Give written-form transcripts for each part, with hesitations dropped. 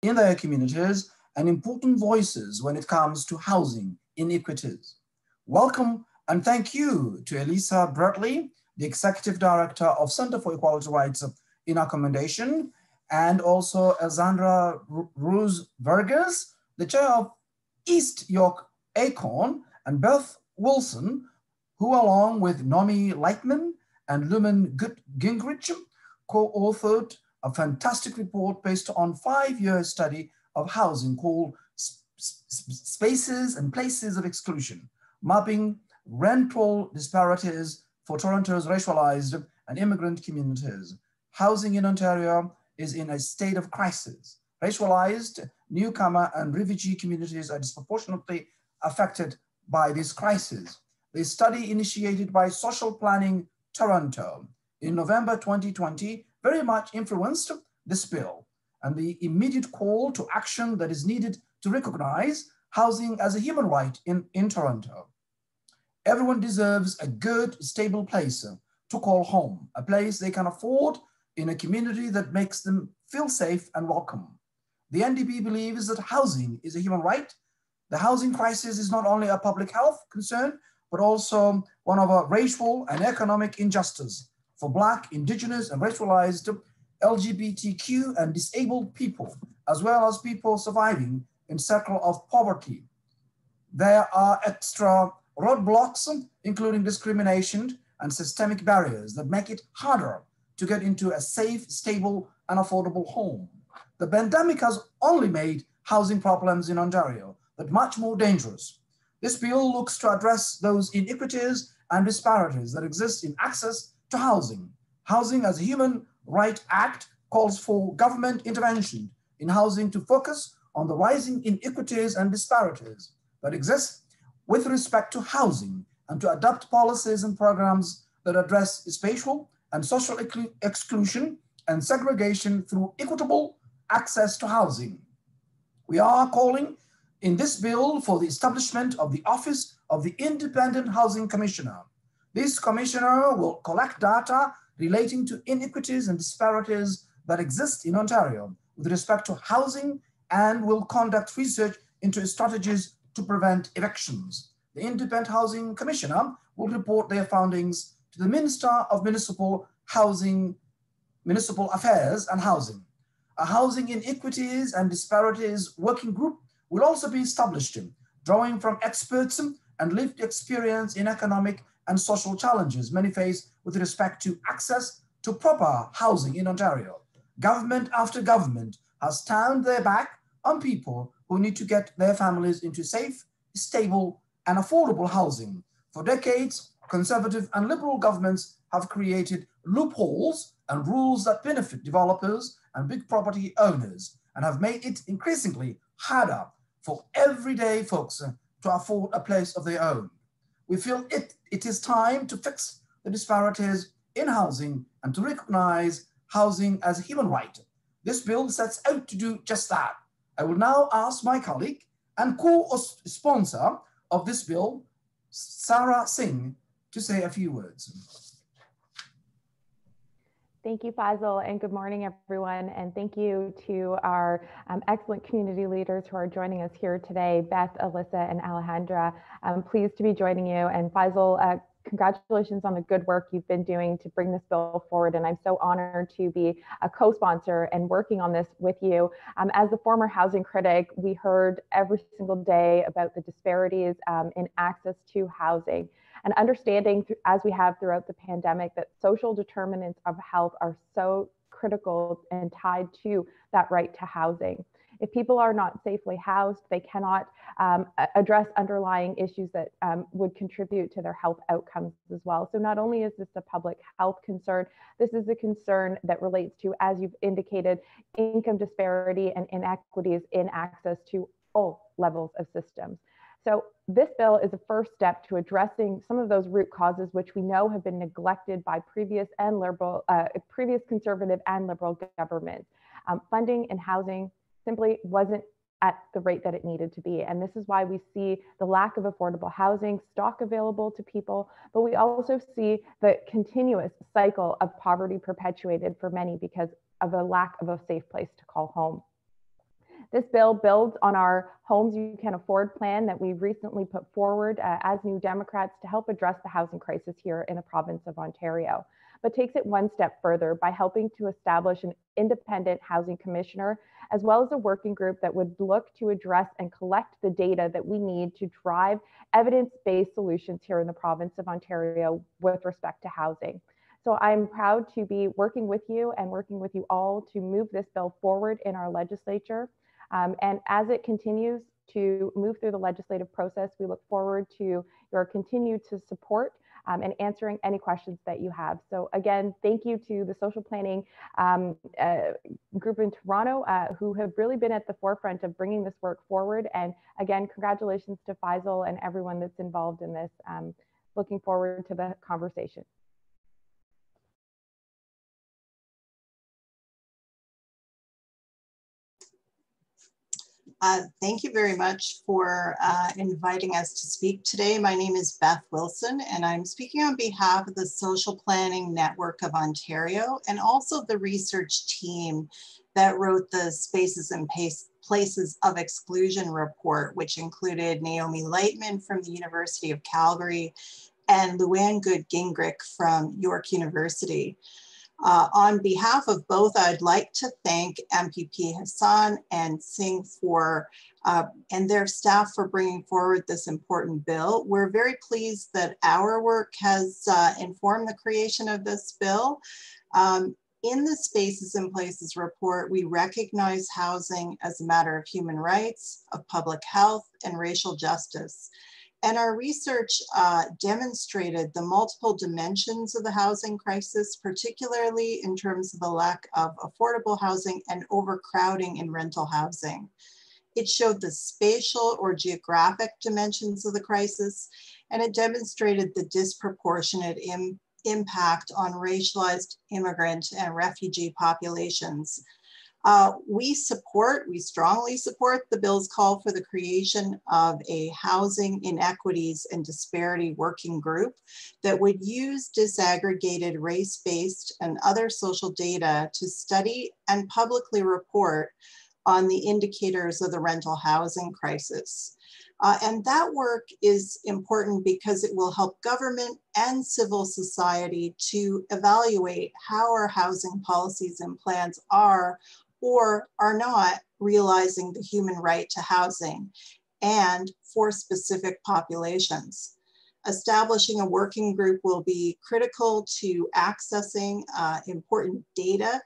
in their communities and important voices when it comes to housing inequities. Welcome and thank you to Elisa Bradley, the Executive Director of Center for Equality Rights in Accommodation, and also Alexandra Rose Vargas, the Chair of East York ACORN, and Beth Wilson, who along with Nomi Lightman and Lumen Gingrich co-authored a fantastic report based on a 5-year study of housing called Spaces and Places of Exclusion, mapping rental disparities for Toronto's racialized and immigrant communities. Housing in Ontario is in a state of crisis. Racialized, newcomer and refugee communities are disproportionately affected by this crisis. The study initiated by Social Planning Toronto in November 2020 very much influenced this bill and the immediate call to action that is needed to recognize housing as a human right in Toronto. Everyone deserves a good, stable place to call home, a place they can afford in a community that makes them feel safe and welcome. The NDP believes that housing is a human right. The housing crisis is not only a public health concern, but also one of a racial and economic injustice for Black, Indigenous, and racialized LGBTQ and disabled people, as well as people surviving in circle of poverty. There are extra roadblocks, including discrimination and systemic barriers that make it harder to get into a safe, stable, and affordable home. The pandemic has only made housing problems in Ontario that much more dangerous. This bill looks to address those inequities and disparities that exist in access to housing. Housing as a Human Right Act calls for government intervention in housing to focus on the rising inequities and disparities that exist with respect to housing and to adopt policies and programs that address spatial and social exclusion and segregation through equitable access to housing. We are calling in this bill for the establishment of the Office of the Independent Housing Commissioner. This commissioner will collect data relating to inequities and disparities that exist in Ontario with respect to housing and will conduct research into strategies to prevent evictions. The Independent Housing Commissioner will report their findings to the Minister of Municipal Affairs and Housing. A housing inequities and disparities working group will also be established, drawing from experts and lived experience in economic and social challenges many face with respect to access to proper housing in Ontario. Government after government has turned their back on people who need to get their families into safe, stable, and affordable housing. For decades, Conservative and Liberal governments have created loopholes and rules that benefit developers and big property owners and have made it increasingly harder for everyday folks to afford a place of their own. We feel it is time to fix the disparities in housing and to recognize housing as a human right. This bill sets out to do just that. I will now ask my colleague and co-sponsor of this bill, Sarah Singh, to say a few words. Thank you, Faisal, and good morning, everyone. And thank you to our excellent community leaders who are joining us here today, Beth, Alyssa, and Alejandra. I'm pleased to be joining you. And Faisal, congratulations on the good work you've been doing to bring this bill forward. And I'm so honored to be a co-sponsor and working on this with you. As a former housing critic, we heard every single day about the disparities in access to housing. And understanding, as we have throughout the pandemic, that social determinants of health are so critical and tied to that right to housing. If people are not safely housed, they cannot address underlying issues that would contribute to their health outcomes as well. So not only is this a public health concern, this is a concern that relates to, as you've indicated, income disparity and inequities in access to all levels of systems. So this bill is a first step to addressing some of those root causes, which we know have been neglected by previous conservative and liberal governments. Funding and housing simply wasn't at the rate that it needed to be. And this is why we see the lack of affordable housing stock available to people, but we also see the continuous cycle of poverty perpetuated for many because of a lack of a safe place to call home. This bill builds on our Homes You Can Afford plan that we've recently put forward as New Democrats to help address the housing crisis here in the province of Ontario, but takes it one step further by helping to establish an independent housing commissioner, as well as a working group that would look to address and collect the data that we need to drive evidence-based solutions here in the province of Ontario with respect to housing. So I'm proud to be working with you and working with you all to move this bill forward in our legislature. And as it continues to move through the legislative process, we look forward to your continued support and answering any questions that you have. So again, thank you to the social planning group in Toronto who have really been at the forefront of bringing this work forward. And again, congratulations to Faisal and everyone that's involved in this. Looking forward to the conversation. Thank you very much for inviting us to speak today. My name is Beth Wilson, and I'm speaking on behalf of the Social Planning Network of Ontario and also the research team that wrote the Spaces and Places of Exclusion report, which included Naomi Lightman from the University of Calgary and Luann Good-Gingrich from York University. On behalf of both, I'd like to thank MPP Hassan and Singh for and their staff for bringing forward this important bill. We're very pleased that our work has informed the creation of this bill. In the Spaces and Places report, we recognize housing as a matter of human rights, of public health, and racial justice. And our research demonstrated the multiple dimensions of the housing crisis, particularly in terms of the lack of affordable housing and overcrowding in rental housing. It showed the spatial or geographic dimensions of the crisis, and it demonstrated the disproportionate impact on racialized immigrant and refugee populations. We strongly support the bill's call for the creation of a housing inequities and disparity working group that would use disaggregated race-based and other social data to study and publicly report on the indicators of the rental housing crisis. And that work is important because it will help government and civil society to evaluate how our housing policies and plans are or are not realizing the human right to housing and for specific populations. Establishing a working group will be critical to accessing important data,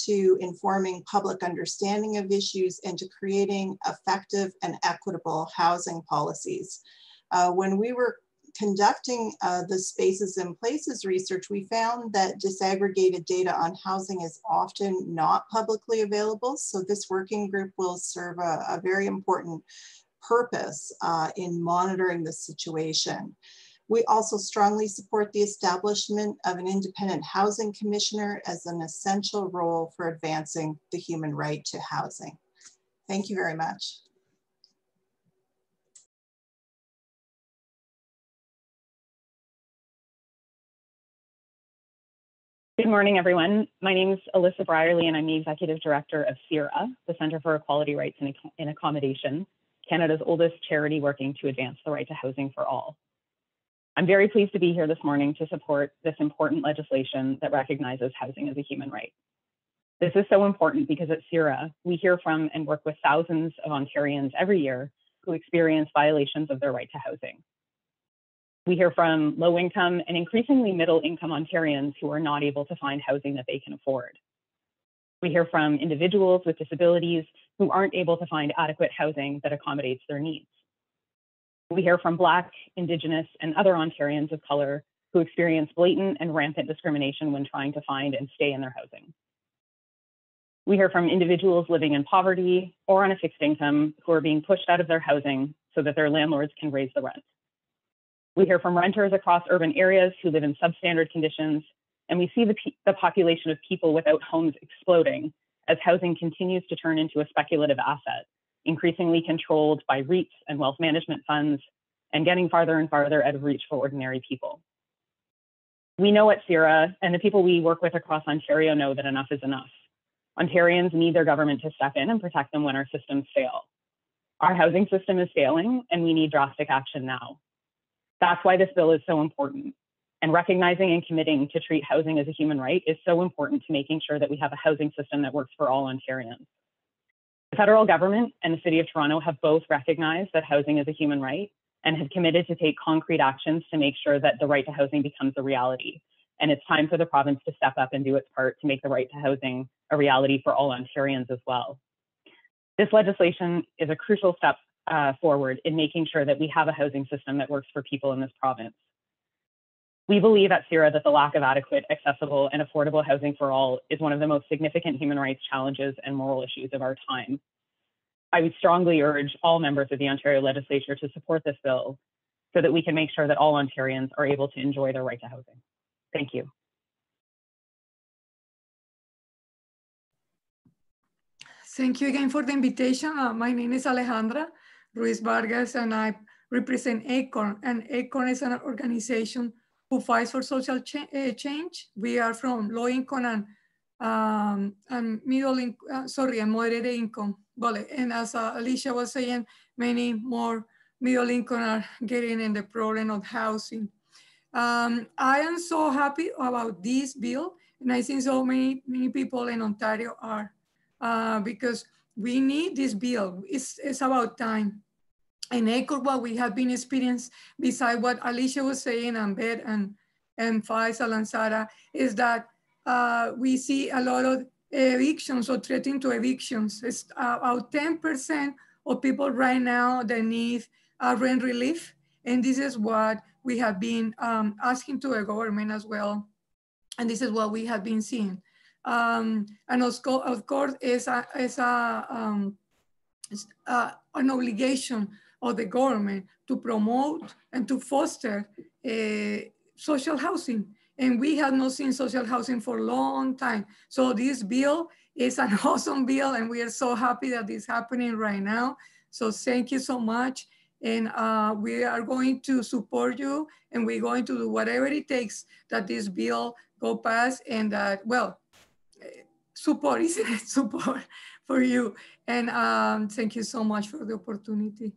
to informing public understanding of issues, and to creating effective and equitable housing policies. When we were conducting the Spaces and Places research, we found that disaggregated data on housing is often not publicly available. So this working group will serve a very important purpose in monitoring the situation. We also strongly support the establishment of an independent housing commissioner as an essential role for advancing the human right to housing. Thank you very much. Good morning, everyone. My name is Alyssa Brierly, and I'm the Executive Director of CERA, the Centre for Equality, Rights and Accommodation, Canada's oldest charity working to advance the right to housing for all. I'm very pleased to be here this morning to support this important legislation that recognizes housing as a human right. This is so important because at CERA, we hear from and work with thousands of Ontarians every year who experience violations of their right to housing. We hear from low-income and increasingly middle-income Ontarians who are not able to find housing that they can afford. We hear from individuals with disabilities who aren't able to find adequate housing that accommodates their needs. We hear from Black, Indigenous, and other Ontarians of color who experience blatant and rampant discrimination when trying to find and stay in their housing. We hear from individuals living in poverty or on a fixed income who are being pushed out of their housing so that their landlords can raise the rent. We hear from renters across urban areas who live in substandard conditions, and we see the population of people without homes exploding as housing continues to turn into a speculative asset, increasingly controlled by REITs and wealth management funds, and getting farther and farther out of reach for ordinary people. We know at CERA, and the people we work with across Ontario know that enough is enough. Ontarians need their government to step in and protect them when our systems fail. Our housing system is failing and we need drastic action now. That's why this bill is so important. And recognizing and committing to treat housing as a human right is so important to making sure that we have a housing system that works for all Ontarians. The federal government and the City of Toronto have both recognized that housing is a human right and have committed to take concrete actions to make sure that the right to housing becomes a reality. And it's time for the province to step up and do its part to make the right to housing a reality for all Ontarians as well. This legislation is a crucial step forward in making sure that we have a housing system that works for people in this province. We believe at CIRA that the lack of adequate, accessible, and affordable housing for all is one of the most significant human rights challenges and moral issues of our time. I would strongly urge all members of the Ontario Legislature to support this bill so that we can make sure that all Ontarians are able to enjoy their right to housing. Thank you. Thank you again for the invitation. My name is Alejandra Ruiz Vargas, and I represent ACORN. And ACORN is an organization who fights for social change. We are from low income and and moderate income. And as Alicia was saying, many more middle income are getting in the problem of housing. I am so happy about this bill, and I think so many people in Ontario are, because we need this bill. It's about time. And echo what we have been experiencing, besides what Alicia was saying, and Beth and Faisal and Sarah, is that we see a lot of evictions or threatening to evictions. It's about 10% of people right now that need rent relief. And this is what we have been asking to the government as well. And this is what we have been seeing. And of course, it's an obligation of the government to promote and to foster social housing. And we have not seen social housing for a long time. So this bill is an awesome bill, and we are so happy that this is happening right now. So thank you so much. And we are going to support you, and we're going to do whatever it takes that this bill go past, and that, well, support, isn't it? Support for you. And thank you so much for the opportunity.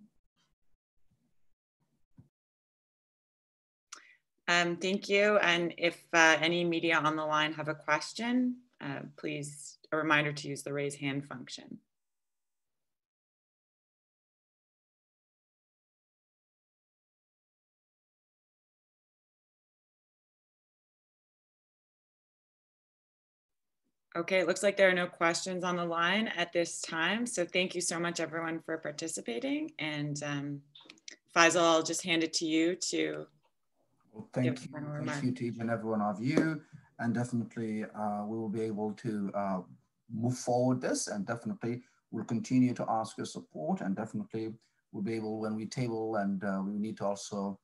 Thank you. And if any media on the line have a question, please, a reminder to use the raise hand function. Okay, it looks like there are no questions on the line at this time. So thank you so much, everyone, for participating. And Faisal, I'll just hand it to you to thank you to each and every one of you. And definitely we will be able to move forward this, and definitely we'll continue to ask your support, and definitely we'll be able, when we table, and we need to also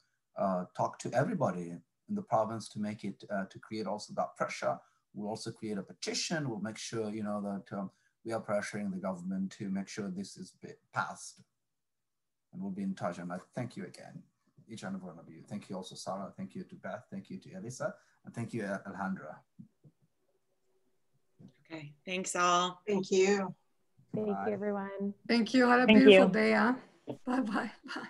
talk to everybody in the province to make it, to create also that pressure. We'll also create a petition. We'll make sure, you know, that we are pressuring the government to make sure this is passed. And we'll be in touch. And I thank you again, each and every one of you. Thank you also, Sarah. Thank you to Beth. Thank you to Elisa. And thank you, Alejandra. Okay, thanks all. Thank you. Thank you, everyone. Thank you. Have a beautiful day. Huh? Bye-bye. Bye.